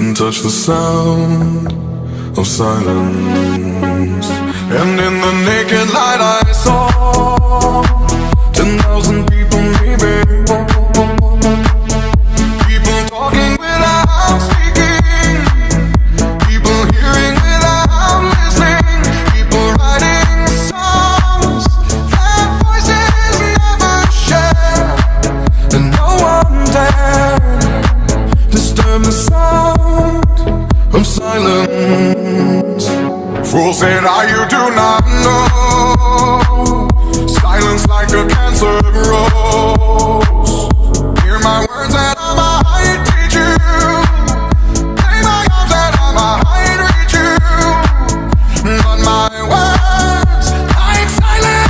and touch the sound of silence. And in the naked light I saw 10,000 people maybe, people talking without speaking, people hearing without listening, people writing songs that voices never share, and no one dared disturb the sound of silence. Fools said, you do not know. Silence like a cancer